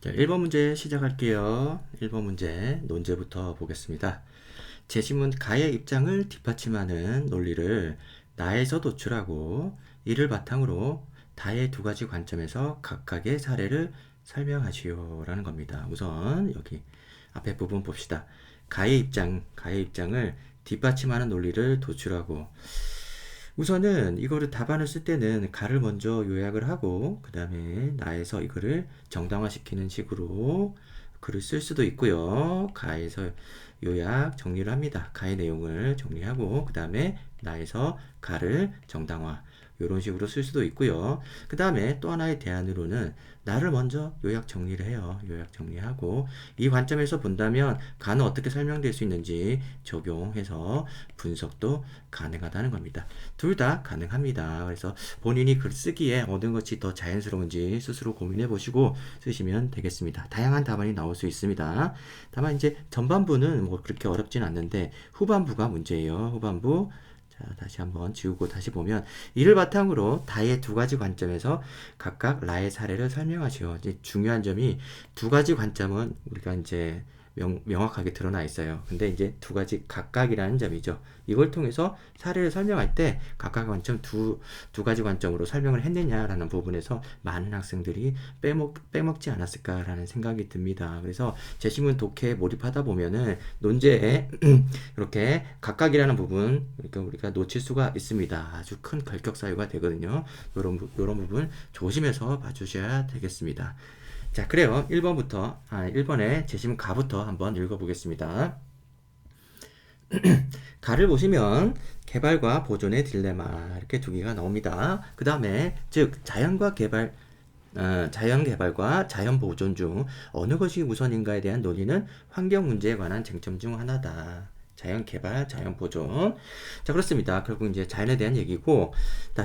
자, 1번 문제 시작할게요. 1번 문제 논제부터 보겠습니다. 제시문 가의 입장을 뒷받침하는 논리를 나에서 도출하고 이를 바탕으로 다의 두 가지 관점에서 각각의 사례를 설명하시오 라는 겁니다. 우선 여기 앞에 부분 봅시다. 가의 입장을 뒷받침하는 논리를 도출하고 우선은 이거를 답안을 쓸 때는 가를 먼저 요약을 하고 그 다음에 나에서 이거를 정당화시키는 식으로 글을 쓸 수도 있고요. 가에서 요약 정리를 합니다. 가의 내용을 정리하고 그 다음에 나에서 가를 정당화 이런 식으로 쓸 수도 있고요. 그 다음에 또 하나의 대안으로는 나를 먼저 요약 정리를 해요. 요약 정리하고 이 관점에서 본다면 가는 어떻게 설명될 수 있는지 적용해서 분석도 가능하다는 겁니다. 둘 다 가능합니다. 그래서 본인이 글 쓰기에 어느 것이 더 자연스러운지 스스로 고민해 보시고 쓰시면 되겠습니다. 다양한 답안이 나올 수 있습니다. 다만 이제 전반부는 뭐 그렇게 어렵진 않는데 후반부가 문제예요. 후반부 자, 다시 한번 지우고 다시 보면 이를 바탕으로 다의 두 가지 관점에서 각각 라의 사례를 설명하시오. 이제 중요한 점이 두 가지 관점은 우리가 이제 명확하게 드러나 있어요. 근데 이제 두 가지 각각이라는 점이죠. 이걸 통해서 사례를 설명할 때 각각 관점 두 가지 관점으로 설명을 했느냐라는 부분에서 많은 학생들이 빼먹지 않았을까라는 생각이 듭니다. 그래서 제시문 독해에 몰입하다 보면은 논제에 이렇게 각각이라는 부분 우리가 놓칠 수가 있습니다. 아주 큰 결격 사유가 되거든요. 이런 부분 조심해서 봐주셔야 되겠습니다. 자, 그래요. 1번의 제시문 가부터 한번 읽어보겠습니다. 가를 보시면 개발과 보존의 딜레마 이렇게 두 개가 나옵니다. 그 다음에 즉 자연 개발과 자연 보존 중 어느 것이 우선인가에 대한 논의는 환경 문제에 관한 쟁점 중 하나다. 자연 개발, 자연 보존. 자, 그렇습니다. 결국 이제 자연에 대한 얘기고,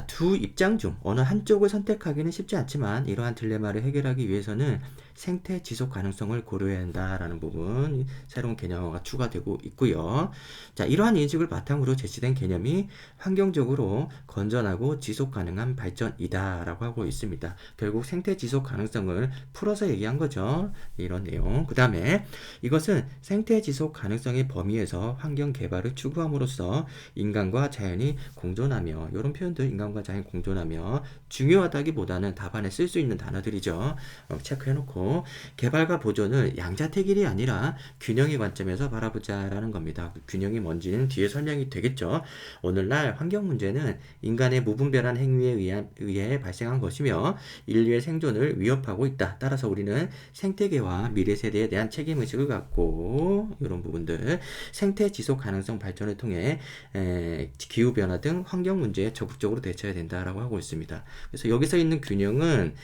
두 입장 중 어느 한쪽을 선택하기는 쉽지 않지만 이러한 딜레마를 해결하기 위해서는 생태 지속 가능성을 고려해야 한다라는 부분, 새로운 개념화가 추가되고 있고요. 자, 이러한 인식을 바탕으로 제시된 개념이 환경적으로 건전하고 지속 가능한 발전이다라고 하고 있습니다. 결국 생태 지속 가능성을 풀어서 얘기한 거죠. 이런 내용. 그 다음에 이것은 생태 지속 가능성의 범위에서 환경 개발을 추구함으로써 인간과 자연이 공존하며 이런 표현들 인간과 자연이 공존하며 중요하다기보다는 답안에 쓸 수 있는 단어들이죠. 체크해놓고 개발과 보존을 양자택일이 아니라 균형의 관점에서 바라보자라는 겁니다. 균형이 뭔지는 뒤에 설명이 되겠죠. 오늘날 환경 문제는 인간의 무분별한 행위에 의해 발생한 것이며 인류의 생존을 위협하고 있다. 따라서 우리는 생태계와 미래 세대에 대한 책임의식을 갖고 이런 부분들 생태 지속 가능성 발전을 통해 기후변화 등 환경 문제에 적극적으로 대처해야 된다라고 하고 있습니다. 그래서 여기서 있는 균형은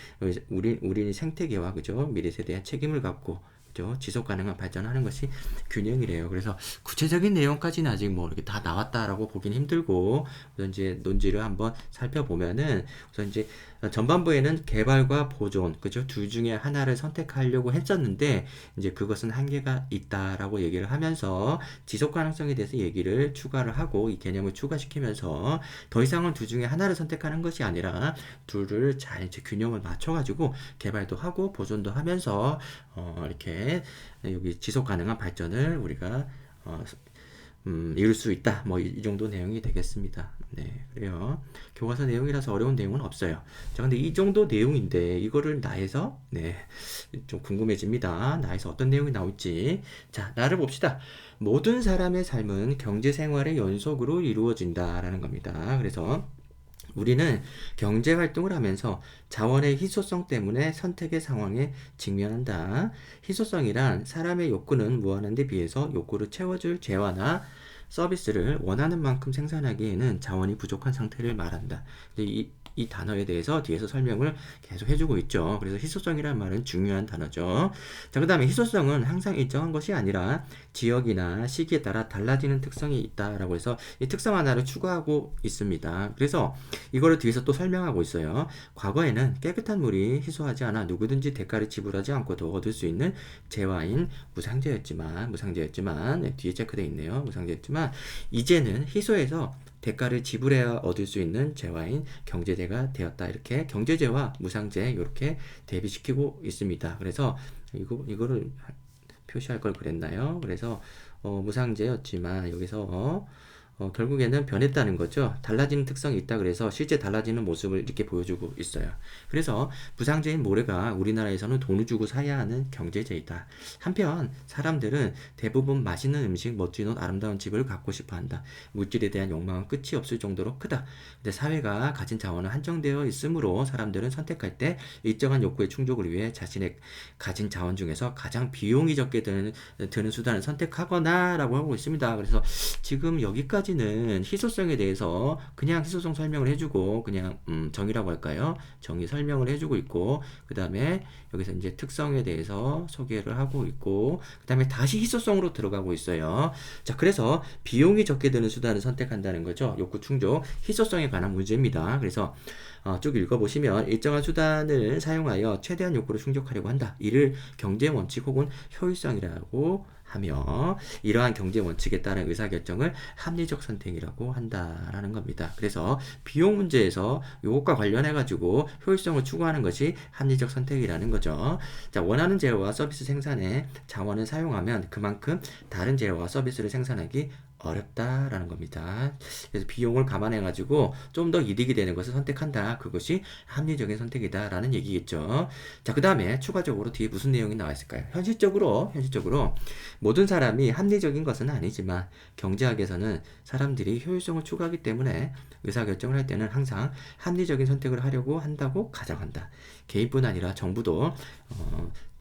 우리 생태계와 그죠 미래 세대의 책임을 갖고 그죠 지속 가능한 발전하는 것이 균형이래요. 그래서 구체적인 내용까지는 아직 뭐 이렇게 다 나왔다라고 보긴 힘들고 우선 이제 논지를 한번 살펴보면은 우선 이제 전반부에는 개발과 보존 그죠 둘 중에 하나를 선택하려고 했었는데 이제 그것은 한계가 있다라고 얘기를 하면서 지속 가능성에 대해서 얘기를 추가를 하고 이 개념을 추가시키면서 더 이상은 둘 중에 하나를 선택하는 것이 아니라 둘을 잘 이제 균형을 맞춰가지고 개발도 하고 보존도 하면서 이렇게 여기 지속 가능한 발전을 우리가 이룰 수 있다. 뭐 이 정도 내용이 되겠습니다. 네, 그래요. 교과서 내용이라서 어려운 내용은 없어요. 자, 근데 이 정도 내용인데 이거를 나에서 좀 궁금해집니다. 나에서 어떤 내용이 나올지. 자, 나를 봅시다. 모든 사람의 삶은 경제 생활의 연속으로 이루어진다라는 겁니다. 그래서 우리는 경제 활동을 하면서 자원의 희소성 때문에 선택의 상황에 직면한다. 희소성이란 사람의 욕구는 무한한데 비해서 욕구를 채워줄 재화나 서비스를 원하는 만큼 생산하기에는 자원이 부족한 상태를 말한다. 이 단어에 대해서 뒤에서 설명을 계속 해주고 있죠. 그래서 희소성이라는 말은 중요한 단어죠. 자, 그 다음에 희소성은 항상 일정한 것이 아니라 지역이나 시기에 따라 달라지는 특성이 있다라고 해서 이 특성 하나를 추가하고 있습니다. 그래서 이거를 뒤에서 또 설명하고 있어요. 과거에는 깨끗한 물이 희소하지 않아 누구든지 대가를 지불하지 않고도 얻을 수 있는 재화인 무상제였지만 뒤에 체크되어 있네요. 무상제였지만 이제는 희소해서 대가를 지불해야 얻을 수 있는 재화인 경제재가 되었다. 이렇게 경제재와 무상재 이렇게 대비시키고 있습니다. 그래서 이거를 표시할 걸 그랬나요? 그래서 무상재였지만 여기서 결국에는 변했다는 거죠. 달라지는 특성이 있다 그래서 실제 달라지는 모습을 이렇게 보여주고 있어요. 그래서 무상재인 모래가 우리나라에서는 돈을 주고 사야 하는 경제재이다. 한편 사람들은 대부분 맛있는 음식, 멋진 옷, 아름다운 집을 갖고 싶어 한다. 물질에 대한 욕망은 끝이 없을 정도로 크다. 근데 사회가 가진 자원은 한정되어 있으므로 사람들은 선택할 때 일정한 욕구의 충족을 위해 자신의 가진 자원 중에서 가장 비용이 적게 드는 수단을 선택하거나 라고 하고 있습니다. 그래서 지금 여기까지는 희소성에 대해서 그냥 희소성 설명을 해주고 그냥 정의라고 할까요? 정의 설명을 해주고 있고 그 다음에 여기서 이제 특성에 대해서 소개를 하고 있고 그 다음에 다시 희소성으로 들어가고 있어요. 자, 그래서 비용이 적게 드는 수단을 선택한다는 거죠. 욕구 충족, 희소성에 관한 문제입니다. 그래서 쭉 읽어보시면 일정한 수단을 사용하여 최대한 욕구를 충족하려고 한다. 이를 경제 원칙 혹은 효율성이라고 하며 이러한 경제 원칙에 따른 의사결정을 합리적 선택이라고 한다라는 겁니다. 그래서 비용 문제에서 이것과 관련해 가지고 효율성을 추구하는 것이 합리적 선택이라는 거죠. 자, 원하는 재료와 서비스 생산에 자원을 사용하면 그만큼 다른 재료와 서비스를 생산하기 어렵다라는 겁니다. 그래서 비용을 감안해 가지고 좀 더 이득이 되는 것을 선택한다. 그것이 합리적인 선택이다라는 얘기겠죠. 자, 그 다음에 추가적으로 뒤에 무슨 내용이 나와 있을까요? 현실적으로 모든 사람이 합리적인 것은 아니지만 경제학에서는 사람들이 효율성을 추구하기 때문에 의사결정을 할 때는 항상 합리적인 선택을 하려고 한다고 가정한다. 개인뿐 아니라 정부도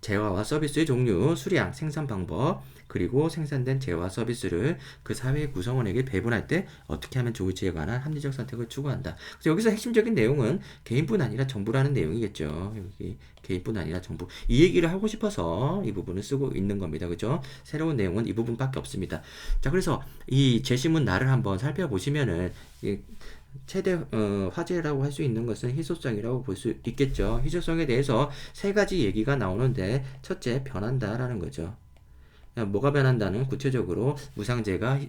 재화와 서비스의 종류, 수량, 생산 방법, 그리고 생산된 재화와 서비스를 그 사회 구성원에게 배분할 때 어떻게 하면 좋을지에 관한 합리적 선택을 추구한다. 그래서 여기서 핵심적인 내용은 개인뿐 아니라 정부라는 내용이겠죠. 여기 개인뿐 아니라 정부. 이 얘기를 하고 싶어서 이 부분을 쓰고 있는 겁니다. 그죠? 새로운 내용은 이 부분밖에 없습니다. 자, 그래서 이 제시문 나를 한번 살펴보시면은 최대 화제라고 할 수 있는 것은 희소성이라고 볼 수 있겠죠. 희소성에 대해서 세 가지 얘기가 나오는데 첫째, 변한다라는 거죠. 뭐가 변한다는 구체적으로 무상재가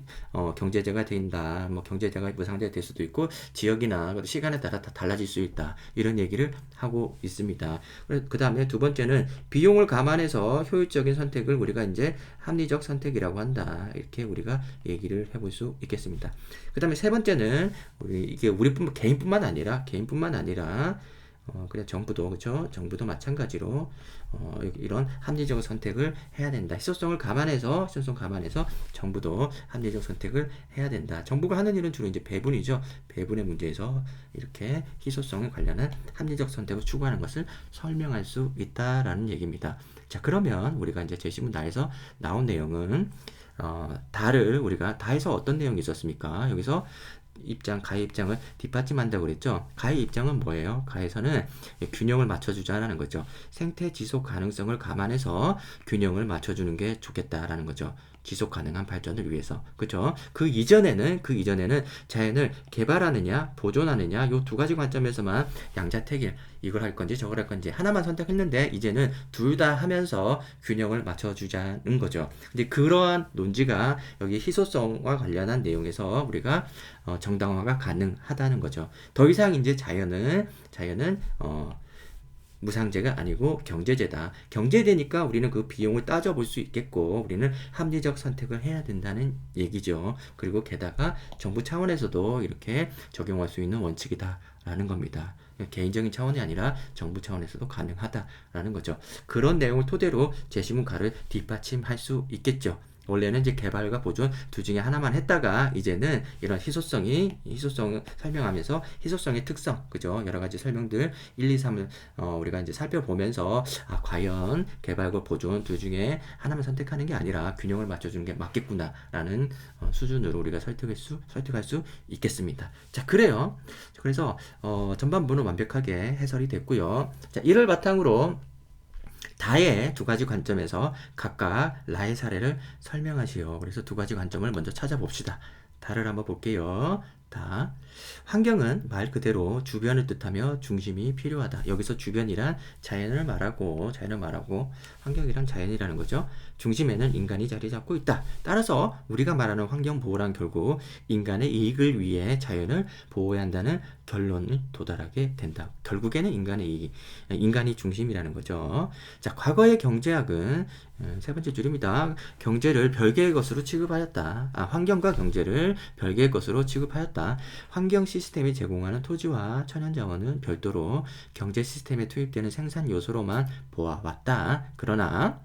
경제재가 된다. 뭐 경제재가 무상재가 될 수도 있고 지역이나 시간에 따라 다 달라질 수 있다. 이런 얘기를 하고 있습니다. 그 다음에 두 번째는 비용을 감안해서 효율적인 선택을 우리가 이제 합리적 선택이라고 한다. 이렇게 우리가 얘기를 해볼 수 있겠습니다. 그 다음에 세 번째는 이게 개인뿐만 아니라 그래 정부도 그렇죠. 정부도 마찬가지로 이런 합리적 선택을 해야 된다. 희소성을 감안해서 정부도 합리적 선택을 해야 된다. 정부가 하는 일은 주로 이제 배분이죠. 배분의 문제에서 이렇게 희소성에 관련한 합리적 선택을 추구하는 것을 설명할 수 있다라는 얘기입니다. 자, 그러면 우리가 이제 제시문 나에서 나온 내용은 우리가 다에서 어떤 내용이 있었습니까? 여기서 가의 입장을 뒷받침한다고 그랬죠. 가의 입장은 뭐예요? 가에서는 균형을 맞춰주자라는 거죠. 생태 지속 가능성을 감안해서 균형을 맞춰주는 게 좋겠다라는 거죠. 지속 가능한 발전을 위해서. 그죠? 그 이전에는 자연을 개발하느냐, 보존하느냐, 요 두 가지 관점에서만 양자택일, 이걸 할 건지 저걸 할 건지 하나만 선택했는데, 이제는 둘 다 하면서 균형을 맞춰주자는 거죠. 근데 그러한 논지가 여기 희소성과 관련한 내용에서 우리가 정당화가 가능하다는 거죠. 더 이상 이제 자연은 무상재가 아니고 경제재다. 경제재니까 우리는 그 비용을 따져볼 수 있겠고 우리는 합리적 선택을 해야 된다는 얘기죠. 그리고 게다가 정부 차원에서도 이렇게 적용할 수 있는 원칙이다라는 겁니다. 개인적인 차원이 아니라 정부 차원에서도 가능하다라는 거죠. 그런 내용을 토대로 제시문 가를 뒷받침할 수 있겠죠. 원래는 이제 개발과 보존 둘 중에 하나만 했다가 이제는 이런 희소성을 설명하면서 희소성의 특성, 그죠? 여러 가지 설명들 1, 2, 3을 우리가 이제 살펴보면서 과연 개발과 보존 둘 중에 하나만 선택하는 게 아니라 균형을 맞춰주는 게 맞겠구나라는 수준으로 우리가 설득할 수 있겠습니다. 자, 그래요. 그래서 전반부는 완벽하게 해설이 됐고요. 자, 이를 바탕으로 다의 두 가지 관점에서 각각 라의 사례를 설명하시오. 그래서 두 가지 관점을 먼저 찾아봅시다. 다를 한번 볼게요. 좋다. 환경은 말 그대로 주변을 뜻하며 중심이 필요하다. 여기서 주변이란 자연을 말하고 환경이란 자연이라는 거죠. 중심에는 인간이 자리 잡고 있다. 따라서 우리가 말하는 환경 보호란 결국 인간의 이익을 위해 자연을 보호해야 한다는 결론을 도달하게 된다. 결국에는 인간이 중심이라는 거죠. 자, 과거의 경제학은 세 번째 줄입니다. 경제를 별개의 것으로 취급하였다. 환경과 경제를 별개의 것으로 취급하였다. 환경 시스템이 제공하는 토지와 천연자원은 별도로 경제 시스템에 투입되는 생산 요소로만 보아왔다. 그러나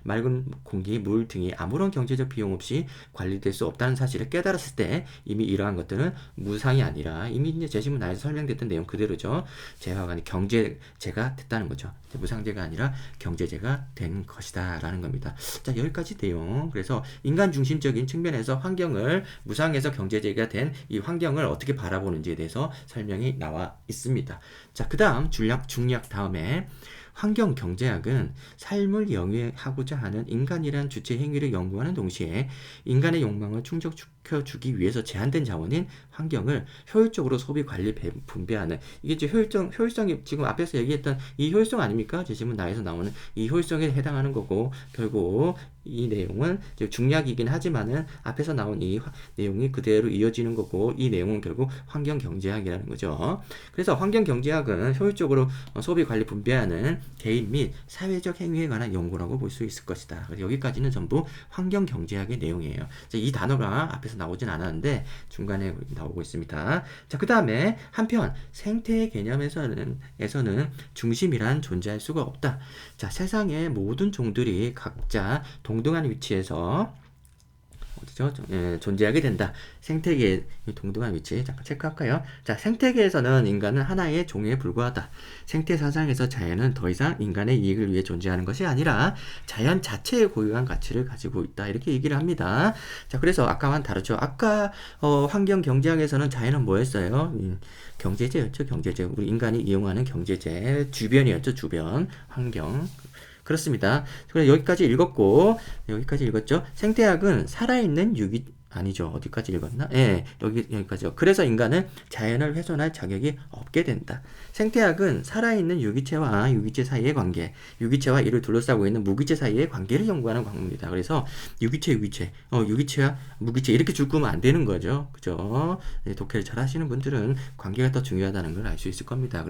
맑은 공기, 물 등이 아무런 경제적 비용 없이 관리될 수 없다는 사실을 깨달았을 때 이미 이러한 것들은 무상이 아니라 이미 이제 제시문 나에서 설명됐던 내용 그대로죠. 재화가 아닌 경제제가 됐다는 거죠. 무상제가 아니라 경제제가 된 것이다 라는 겁니다. 자, 여기까지 내용. 그래서 인간 중심적인 측면에서 환경을 무상에서 경제제가 된 이 환경을 어떻게 바라보는지에 대해서 설명이 나와 있습니다. 자, 그 다음 중력 다음에 환경 경제학은 삶을 영위하고자 하는 인간이란 주체 행위를 연구하는 동시에 인간의 욕망을 충족시켜주기 위해서 제한된 자원인 환경을 효율적으로 소비, 관리, 분배하는 이게 이제 효율성이 지금 앞에서 얘기했던 이 효율성 아닙니까? 제시문 나에서 나오는 이 효율성에 해당하는 거고 결국 이 내용은 중략이긴 하지만은 앞에서 나온 이 내용이 그대로 이어지는 거고 이 내용은 결국 환경 경제학이라는 거죠. 그래서 환경 경제학은 효율적으로 소비, 관리, 분배하는 개인 및 사회적 행위에 관한 연구라고 볼 수 있을 것이다. 그래서 여기까지는 전부 환경 경제학의 내용이에요. 이 단어가 앞에서 나오진 않았는데 중간에 나오고 있습니다. 자, 그 다음에 한편 생태의 개념에서는 중심이란 존재할 수가 없다. 자, 세상의 모든 종들이 각자 동등한 위치에서 존재하게 된다. 생태계의 동등한 위치 잠깐 체크할까요? 자, 생태계에서는 인간은 하나의 종에 불과하다. 생태 사상에서 자연은 더 이상 인간의 이익을 위해 존재하는 것이 아니라 자연 자체의 고유한 가치를 가지고 있다. 이렇게 얘기를 합니다. 자, 그래서 아까만 다르죠. 아까 환경 경제학에서는 자연은 뭐였어요? 경제제였죠. 경제제. 우리 인간이 이용하는 경제제. 주변이었죠. 주변. 환경. 그렇습니다. 그래서 여기까지 읽었죠. 생태학은 살아있는 아니죠. 어디까지 읽었나? 예, 여기까지요. 그래서 인간은 자연을 훼손할 자격이 없게 된다. 생태학은 살아있는 유기체와 유기체 사이의 관계, 유기체와 이를 둘러싸고 있는 무기체 사이의 관계를 연구하는 과목입니다. 그래서 유기체와 무기체 이렇게 줄 거면 안 되는 거죠. 그죠? 독해를 잘 하시는 분들은 관계가 더 중요하다는 걸 알 수 있을 겁니다.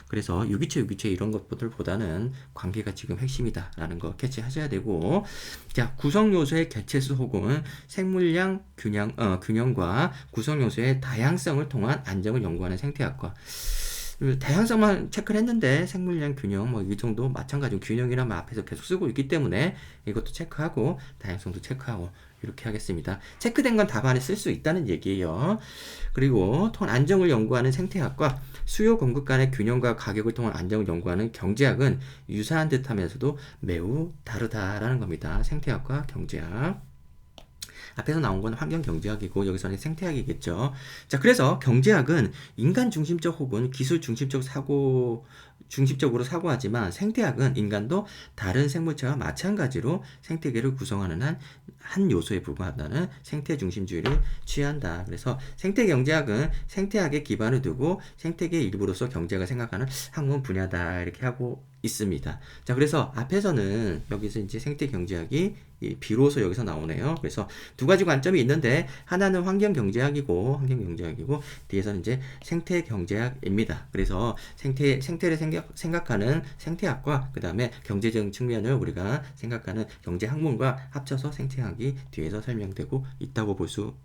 그래서 유기체 이런 것들보다는 관계가 지금 핵심이다라는 거 캐치하셔야 되고, 자, 구성 요소의 개체수 혹은 생물량 균형과 구성 요소의 다양성을 통한 안정을 연구하는 생태학과. 다양성만 체크를 했는데 생물량 균형 이 정도 마찬가지로 균형이란 말 앞에서 계속 쓰고 있기 때문에 이것도 체크하고 다양성도 체크하고 이렇게 하겠습니다. 체크된 건 답안에 쓸 수 있다는 얘기예요. 그리고 안정을 연구하는 생태학과 수요 공급 간의 균형과 가격을 통한 안정을 연구하는 경제학은 유사한 듯하면서도 매우 다르다라는 겁니다. 생태학과 경제학. 앞에서 나온 건 환경 경제학이고 여기서는 생태학이겠죠. 자, 그래서 경제학은 인간 중심적 혹은 기술 중심적으로 사고하지만 생태학은 인간도 다른 생물체와 마찬가지로 생태계를 구성하는 한 요소에 불과하다는 생태 중심주의를 취한다. 그래서 생태 경제학은 생태학에 기반을 두고 생태계의 일부로서 경제가 생각하는 학문 분야다. 이렇게 하고 있습니다. 자, 그래서 앞에서는 여기서 이제 생태 경제학이 비로소 여기서 나오네요. 그래서 두 가지 관점이 있는데 하나는 환경 경제학이고 뒤에서는 이제 생태 경제학입니다. 그래서 생태를 생각하는 생태학과 그 다음에 경제적 측면을 우리가 생각하는 경제 학문과 합쳐서 생태학이 뒤에서 설명되고 있다고 볼 수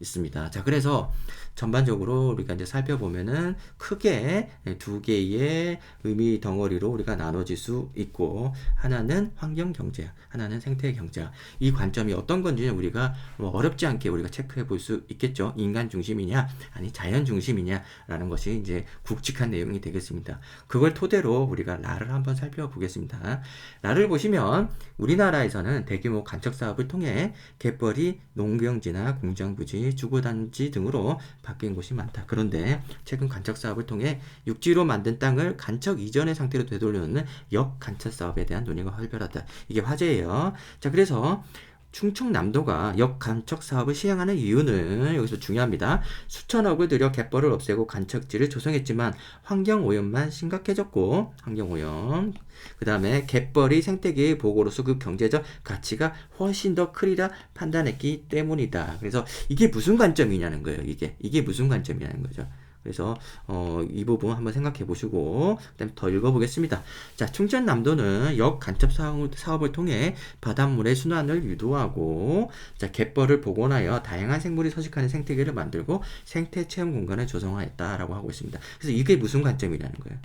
있습니다. 자, 그래서 전반적으로 우리가 이제 살펴보면은 크게 두 개의 의미 덩어리로 우리가 나눠질 수 있고, 하나는 환경 경제학, 하나는 생태 경제학. 이 관점이 어떤 건지 우리가 어렵지 않게 우리가 체크해 볼 수 있겠죠. 인간 중심이냐, 아니 자연 중심이냐라는 것이 이제 굵직한 내용이 되겠습니다. 그걸 토대로 우리가 라를 한번 살펴보겠습니다. 라를 보시면 우리나라에서는 대규모 간척 사업을 통해 갯벌이 농경지나 공장부지, 주거단지 등으로 바뀐 곳이 많다. 그런데 최근 간척 사업을 통해 육지로 만든 땅을 간척 이전의 상태로 되돌려놓는 역간척 사업에 대한 논의가 활발하다. 이게 화제예요. 자, 그래서 충청남도가 역간척 사업을 시행하는 이유는 여기서 중요합니다. 수천억을 들여 갯벌을 없애고 간척지를 조성했지만 환경오염만 심각해졌고, 환경오염. 그 다음에 갯벌이 생태계의 보고로서 그 경제적 가치가 훨씬 더 크리라 판단했기 때문이다. 그래서 이게 무슨 관점이냐는 거예요. 이게 무슨 관점이냐는 거죠. 그래서 이 부분 한번 생각해 보시고 그다음에 더 읽어보겠습니다. 자, 충청남도는 역 간첩 사업을 통해 바닷물의 순환을 유도하고, 자, 갯벌을 복원하여 다양한 생물이 서식하는 생태계를 만들고 생태 체험 공간을 조성하였다라고 하고 있습니다. 그래서 이게 무슨 관점이냐는 거예요.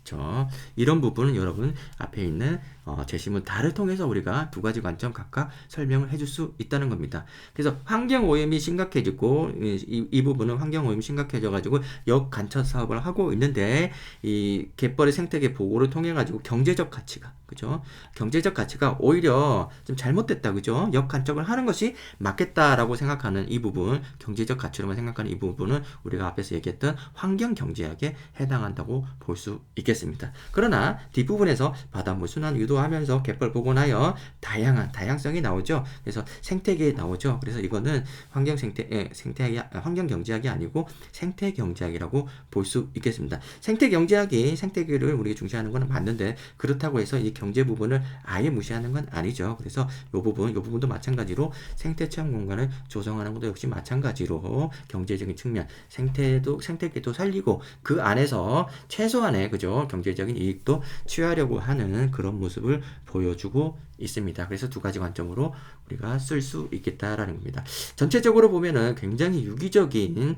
그렇죠. 이런 부분은 여러분 앞에 있는 제시문 다를 통해서 우리가 두 가지 관점 각각 설명을 해줄 수 있다는 겁니다. 그래서 환경오염이 심각해지고, 이 부분은 환경오염이 심각해져가지고 역간첩 사업을 하고 있는데, 이 갯벌의 생태계 보호를 통해 가지고 경제적 가치가, 그죠? 경제적 가치가 오히려 좀 잘못됐다, 그죠? 역간첩을 하는 것이 맞겠다라고 생각하는 이 부분, 경제적 가치로만 생각하는 이 부분은 우리가 앞에서 얘기했던 환경경제학에 해당한다고 볼 수 있겠습니다. 그러나 뒷부분에서 바닷물 순환 유도하면서 갯벌 복원하여 다양성이 나오죠. 그래서 생태계에 나오죠. 그래서 이거는 환경경제학이 아니고 생태경제학이라고 볼 수 있겠습니다. 생태경제학이 생태계를 우리가 중시하는 건 맞는데, 그렇다고 해서 이 경제 부분을 아예 무시하는 건 아니죠. 그래서 이 부분도 마찬가지로 생태체험 공간을 조성하는 것도 역시 마찬가지로 경제적인 측면, 생태계도 살리고 그 안에서 최소한의, 그죠, 경제적인 이익도 취하려고 하는 그런 모습을 보여주고 있습니다. 그래서 두 가지 관점으로 우리가 쓸 수 있겠다라는 겁니다. 전체적으로 보면은 굉장히 유기적인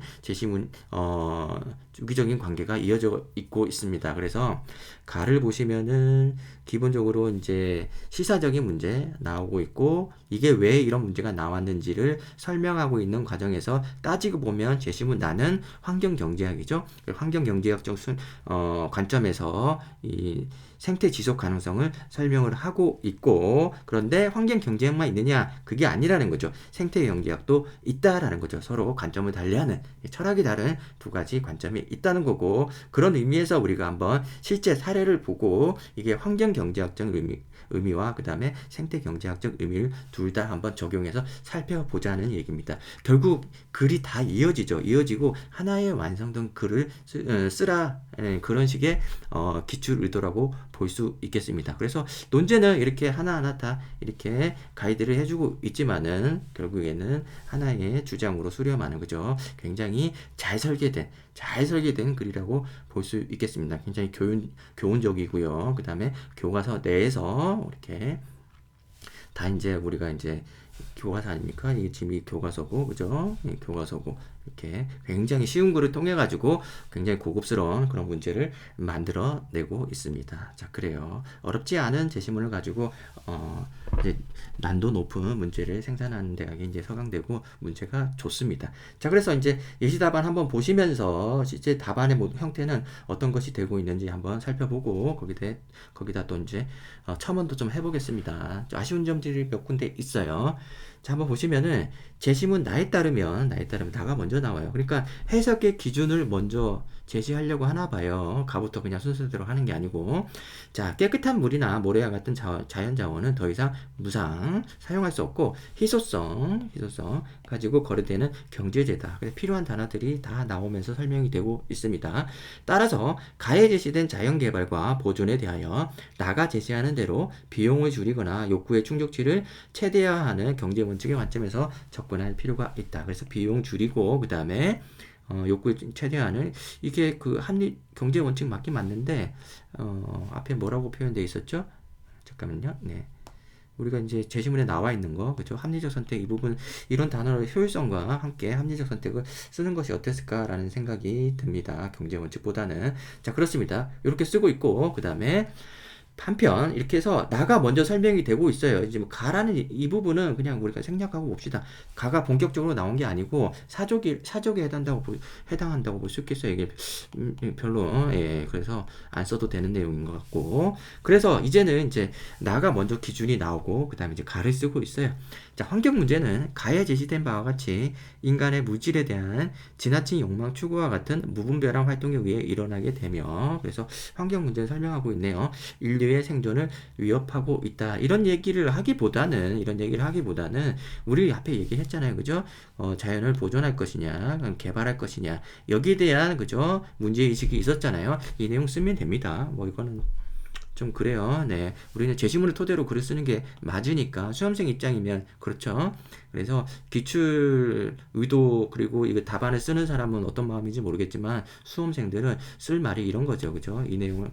유기적인 관계가 이어져 있고 있습니다. 그래서 가를 보시면은 기본적으로 이제 시사적인 문제 나오고 있고, 이게 왜 이런 문제가 나왔는지를 설명하고 있는 과정에서 따지고 보면 제시문 나는 환경경제학이죠. 환경경제학적 관점에서 이 생태 지속 가능성을 설명을 하고 있고, 그런데 환경 경제학만 있느냐, 그게 아니라는 거죠. 생태 경제학도 있다라는 거죠. 서로 관점을 달리하는, 철학이 다른 두 가지 관점이 있다는 거고, 그런 의미에서 우리가 한번 실제 사례를 보고 이게 환경 경제학적 의미와 그 다음에 생태 경제학적 의미를 둘 다 한번 적용해서 살펴보자는 얘기입니다. 결국 글이 다 이어지고 하나의 완성된 글을 쓰라, 그런 식의 기출 의도라고 볼 수 있겠습니다. 그래서 논제는 이렇게 하나하나 다 이렇게 가이드를 해주고 있지만은 결국에는 하나의 주장으로 수렴하는, 거죠. 굉장히 잘 설계된 글이라고 볼 수 있겠습니다. 굉장히 교훈적이고요. 그 다음에 교과서 내에서 이렇게 다 이제 우리가 이제 교과서 아닙니까? 이게 지금 이 교과서고, 그죠? 이 교과서고, 이렇게 굉장히 쉬운 글을 통해 가지고 굉장히 고급스러운 그런 문제를 만들어내고 있습니다. 자, 그래요. 어렵지 않은 제시문을 가지고 이제 난도 높은 문제를 생산하는 대학이 이제 서강대고 문제가 좋습니다. 자, 그래서 이제 예시 답안 한번 보시면서 실제 답안의 형태는 어떤 것이 되고 있는지 한번 살펴보고 거기다 또 이제 첨언도 좀 해보겠습니다. 아쉬운 점들이 몇 군데 있어요. 자, 한번 보시면은 제시문 나에 따르면 나가 먼저 나와요. 그러니까 해석의 기준을 먼저 제시하려고 하나 봐요. 가부터 그냥 순서대로 하는 게 아니고. 자, 깨끗한 물이나 모래와 같은 자연 자원은 더 이상 무상 사용할 수 없고, 희소성 가지고 거래되는 경제재다. 그래서 필요한 단어들이 다 나오면서 설명이 되고 있습니다. 따라서 가에 제시된 자연 개발과 보존에 대하여 나가 제시하는 대로 비용을 줄이거나 욕구의 충족치를 최대화하는 경제 원칙의 관점에서 접근할 필요가 있다. 그래서 비용 줄이고, 그 다음에 욕구의 최대화는, 이게 그 합리 경제 원칙 맞긴 맞는데 앞에 뭐라고 표현되어 있었죠? 잠깐만요. 네. 우리가 이제 제시문에 나와 있는 거, 그죠? 합리적 선택, 이 부분, 이런 단어의 효율성과 함께 합리적 선택을 쓰는 것이 어땠을까라는 생각이 듭니다. 경제 원칙보다는. 자, 그렇습니다. 이렇게 쓰고 있고, 그 다음에 한편 이렇게 해서 나가 먼저 설명이 되고 있어요. 이제 뭐 가라는 이 부분은 그냥 우리가 생략하고 봅시다. 가가 본격적으로 나온 게 아니고 사족에 해당한다고 볼 수 있겠어요. 이게 별로 그래서 안 써도 되는 내용인 것 같고, 그래서 이제는 이제 나가 먼저 기준이 나오고 그 다음에 이제 가를 쓰고 있어요. 자, 환경 문제는 가에 제시된 바와 같이 인간의 물질에 대한 지나친 욕망 추구와 같은 무분별한 활동에 의해 일어나게 되며, 그래서 환경 문제를 설명하고 있네요. 인류 인류의 생존을 위협하고 있다. 이런 얘기를 하기보다는 우리 앞에 얘기했잖아요. 그죠? 자연을 보존할 것이냐, 개발할 것이냐. 여기에 대한 그죠? 문제의식이 있었잖아요. 이 내용 쓰면 됩니다. 뭐 이거는 좀 그래요. 네. 우리는 제시문을 토대로 글을 쓰는 게 맞으니까 수험생 입장이면 그렇죠. 그래서 기출 의도 그리고 이거 답안을 쓰는 사람은 어떤 마음인지 모르겠지만 수험생들은 쓸 말이 이런 거죠. 그죠? 이 내용을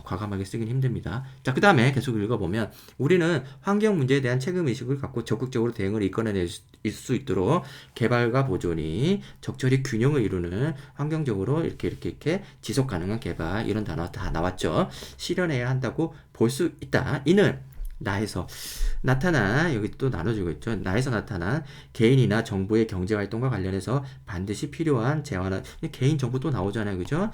과감하게 쓰긴 힘듭니다. 자, 그 다음에 계속 읽어보면 우리는 환경 문제에 대한 책임 의식을 갖고 적극적으로 대응을 이끌어낼 수 있도록 개발과 보존이 적절히 균형을 이루는 환경적으로 이렇게 지속 가능한 개발 이런 단어 다 나왔죠. 실현해야 한다고 볼 수 있다. 이는 나에서 나타난 여기 또 나눠주고 있죠. 나에서 나타난 개인이나 정부의 경제활동과 관련해서 반드시 필요한 재화나 개인 정보 또 나오잖아요. 그죠?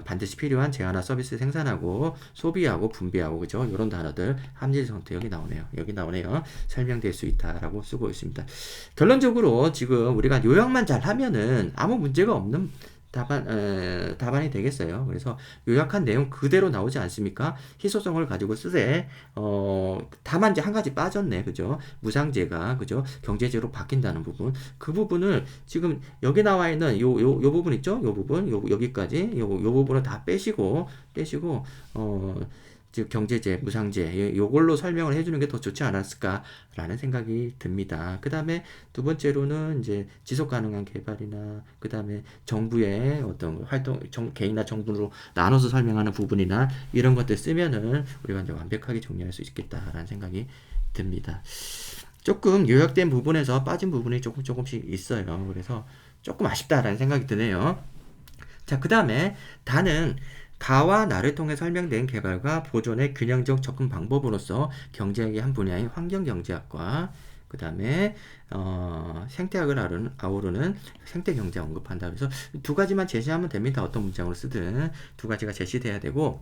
반드시 필요한 재화나 서비스 생산하고 소비하고 분배하고 그죠? 이런 단어들 함질 상태 여기 나오네요. 설명될 수 있다라고 쓰고 있습니다. 결론적으로 지금 우리가 요약만 잘 하면은 아무 문제가 없는 답안이 되겠어요. 그래서 요약한 내용 그대로 나오지 않습니까? 희소성을 가지고 쓰되, 다만 이제 한 가지 빠졌네. 그죠? 무상제가, 그죠? 경제제로 바뀐다는 부분. 그 부분을 지금 여기 나와 있는 요 부분 있죠? 요 부분, 여기까지, 요 부분을 다 빼시고, 즉 경제제, 무상제 요걸로 설명을 해주는 게 더 좋지 않았을까라는 생각이 듭니다. 그 다음에 두 번째로는 이제 지속 가능한 개발이나 그 다음에 정부의 어떤 활동, 개인이나 정부로 나눠서 설명하는 부분이나 이런 것들 쓰면은 우리가 이제 완벽하게 정리할 수 있겠다라는 생각이 듭니다. 조금 요약된 부분에서 빠진 부분이 조금씩 있어요. 그래서 조금 아쉽다라는 생각이 드네요. 자, 그 다음에 다는 가와 나를 통해 설명된 개발과 보존의 균형적 접근 방법으로서 경제학의 한 분야인 환경경제학과 그 다음에 생태학을 아우르는 생태경제학 언급한다. 그래서 두 가지만 제시하면 됩니다. 어떤 문장으로 쓰든 두 가지가 제시돼야 되고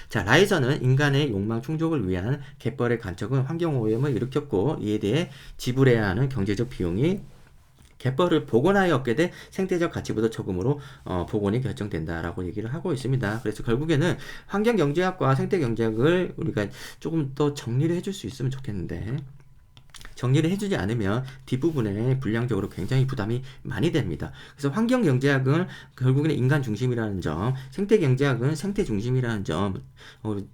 자, 라이서는 인간의 욕망 충족을 위한 갯벌의 간척은 환경오염을 일으켰고 이에 대해 지불해야 하는 경제적 비용이 갯벌을 복원하여 얻게 된 생태적 가치보다 적음으로 복원이 결정된다라고 얘기를 하고 있습니다. 그래서 결국에는 환경경제학과 생태경제학을 우리가 조금 더 정리를 해줄 수 있으면 좋겠는데 정리를 해주지 않으면 뒷부분에 분량적으로 굉장히 부담이 많이 됩니다. 그래서 환경경제학은 결국에는 인간 중심이라는 점, 생태경제학은 생태 중심이라는 점,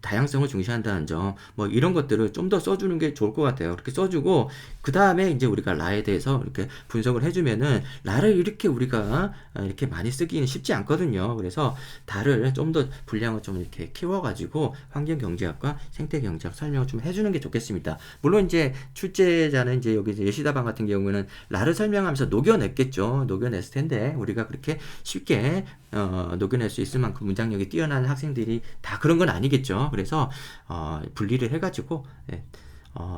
다양성을 중시한다는 점, 뭐 이런 것들을 좀 더 써주는 게 좋을 것 같아요. 그렇게 써주고 그 다음에 이제 우리가 라에 대해서 이렇게 분석을 해주면은 라를 이렇게 우리가 이렇게 많이 쓰기는 쉽지 않거든요. 그래서 다를 좀 더 분량을 좀 이렇게 키워가지고 환경경제학과 생태경제학 설명을 좀 해주는 게 좋겠습니다. 물론 이제 출제자는 이제 여기 예시다방 같은 경우는 라를 설명하면서 녹여냈겠죠. 녹여냈을 텐데 우리가 그렇게 쉽게 녹여낼 수 있을 만큼 문장력이 뛰어난 학생들이 다 그런 건 아니겠죠. 그래서 분리를 해가지고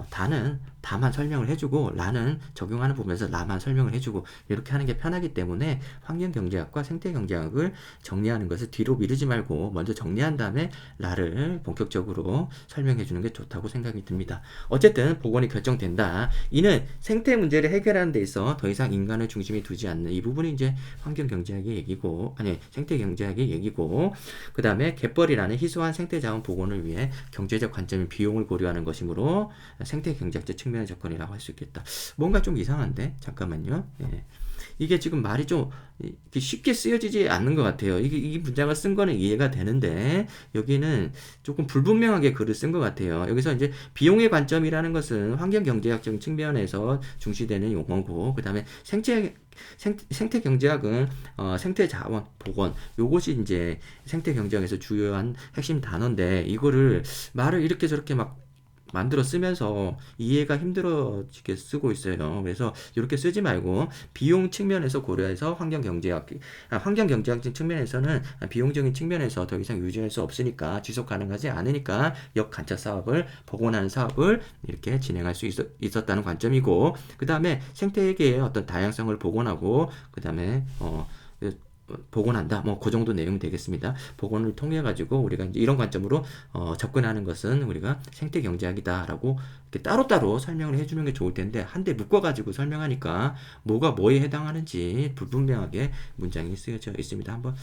다는 다만 설명을 해주고 라는 적용하는 부분에서 라만 설명을 해주고 이렇게 하는 게 편하기 때문에 환경경제학과 생태경제학을 정리하는 것을 뒤로 미루지 말고 먼저 정리한 다음에 라를 본격적으로 설명해 주는 게 좋다고 생각이 듭니다. 어쨌든 복원이 결정된다. 이는 생태 문제를 해결하는 데 있어 더 이상 인간을 중심에 두지 않는 이 부분이 이제 환경경제학의 얘기고 생태경제학의 얘기고 그 다음에 갯벌이라는 희소한 생태자원 복원을 위해 경제적 관점인 비용을 고려하는 것이므로 생태경제학적 측면의 접근이라고 할 수 있겠다. 뭔가 좀 이상한데? 잠깐만요. 예. 이게 지금 말이 좀 쉽게 쓰여지지 않는 것 같아요. 이 문장을 쓴 거는 이해가 되는데 여기는 조금 불분명하게 글을 쓴 것 같아요. 여기서 이제 비용의 관점이라는 것은 환경경제학적 측면에서 중시되는 용어고 그 다음에 생태경제학은 생태자원 복원 요것이 이제 생태경제학에서 주요한 핵심 단어인데 이거를 말을 이렇게 저렇게 막 만들어 쓰면서 이해가 힘들어지게 쓰고 있어요. 그래서 이렇게 쓰지 말고 비용 측면에서 고려해서 환경경제학적 측면에서는 비용적인 측면에서 더 이상 유지할 수 없으니까 지속 가능하지 않으니까 역관찰 사업을 복원하는 사업을 이렇게 진행할 수 있었다는 관점이고 그 다음에 생태계의 어떤 다양성을 복원하고 그 다음에 복원한다. 뭐 그 정도 내용이 되겠습니다. 복원을 통해 가지고 우리가 이제 이런 관점으로 접근하는 것은 우리가 생태 경제학이다라고 이렇게 따로따로 설명을 해주는 게 좋을 텐데 한데 묶어 가지고 설명하니까 뭐가 뭐에 해당하는지 불분명하게 문장이 쓰여져 있습니다. 한번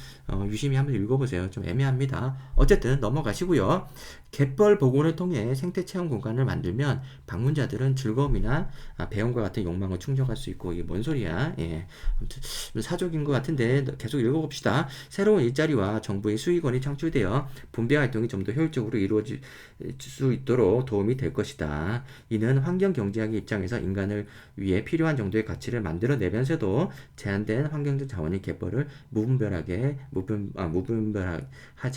유심히 한번 읽어보세요. 좀 애매합니다. 어쨌든 넘어가시고요. 갯벌 복원을 통해 생태 체험 공간을 만들면 방문자들은 즐거움이나 배움과 같은 욕망을 충족할 수 있고 이게 뭔 소리야? 예. 아무튼 사족인 것 같은데 계속 읽어봅시다. 새로운 일자리와 정부의 수익원이 창출되어 분배 활동이 좀 더 효율적으로 이루어질 수 있도록 도움이 될 것이다. 이는 환경 경제학의 입장에서 인간을 위해 필요한 정도의 가치를 만들어내면서도 제한된 환경적 자원의 갯벌을 무분별하지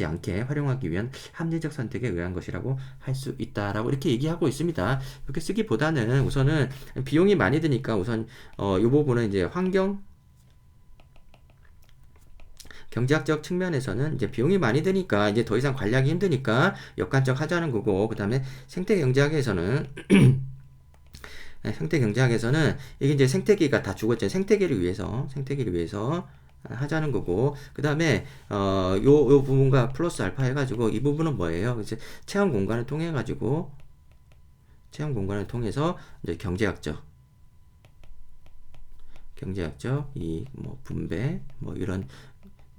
않게 활용하기 위한 합리적 선택에 의한 것이라고 할 수 있다라고 이렇게 얘기하고 있습니다. 이렇게 쓰기보다는 우선은 비용이 많이 드니까 우선 이 부분은 이제 환경 경제학적 측면에서는 이제 비용이 많이 드니까 이제 더 이상 관리하기 힘드니까 역관적 하자는 거고, 그 다음에 생태 경제학에서는 이게 이제 생태계가 다 죽었잖아요. 생태계를 위해서 하자는 거고, 그 다음에 요 부분과 플러스 알파 해가지고 이 부분은 뭐예요? 이제 체험 공간을 통해서 이제 경제학적 이 뭐 분배 뭐 이런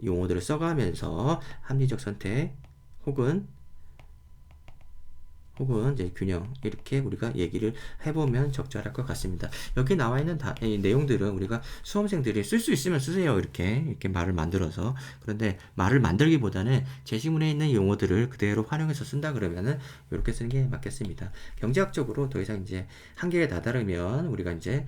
용어들을 써가면서 합리적 선택 혹은 이제 균형 이렇게 우리가 얘기를 해보면 적절할 것 같습니다. 여기 나와 있는 이 내용들은 우리가 수험생들이 쓸 수 있으면 쓰세요. 이렇게 말을 만들어서. 그런데 말을 만들기보다는 제시문에 있는 용어들을 그대로 활용해서 쓴다 그러면은 이렇게 쓰는 게 맞겠습니다. 경제학적으로 더 이상 이제 한계에 다다르면 우리가 이제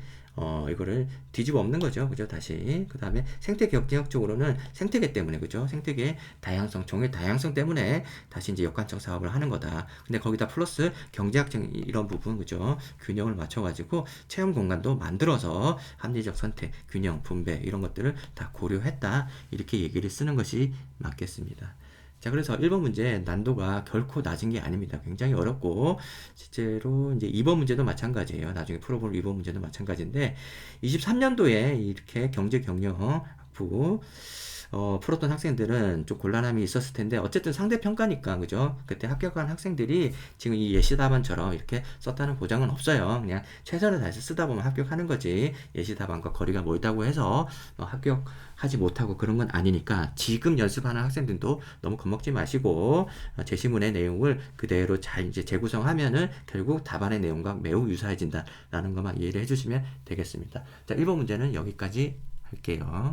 이거를 뒤집어 엎는 거죠. 그죠? 다시. 그 다음에 생태 경제학적으로는 생태계 때문에, 그죠? 생태계의 다양성, 종의 다양성 때문에 다시 이제 역관적 사업을 하는 거다. 근데 거기다 플러스 경제학적 이런 부분, 그죠? 균형을 맞춰가지고 체험 공간도 만들어서 합리적 선택, 균형, 분배 이런 것들을 다 고려했다. 이렇게 얘기를 쓰는 것이 맞겠습니다. 자, 그래서 1번 문제 난도가 결코 낮은 게 아닙니다. 굉장히 어렵고, 실제로 이제 2번 문제도 마찬가지예요. 나중에 풀어볼 2번 문제도 마찬가지인데, 23년도에 이렇게 경제 경영 학부 풀었던 학생들은 좀 곤란함이 있었을 텐데 어쨌든 상대평가니까, 그죠? 그때 합격한 학생들이 지금 이 예시 답안처럼 이렇게 썼다는 보장은 없어요. 그냥 최선을 다해서 쓰다 보면 합격하는 거지, 예시 답안과 거리가 멀다고 해서 합격하지 못하고 그런 건 아니니까 지금 연습하는 학생들도 너무 겁먹지 마시고 제시문의 내용을 그대로 잘 이제 재구성하면은 결국 답안의 내용과 매우 유사해진다라는 것만 이해를 해주시면 되겠습니다. 자, 1번 문제는 여기까지 할게요.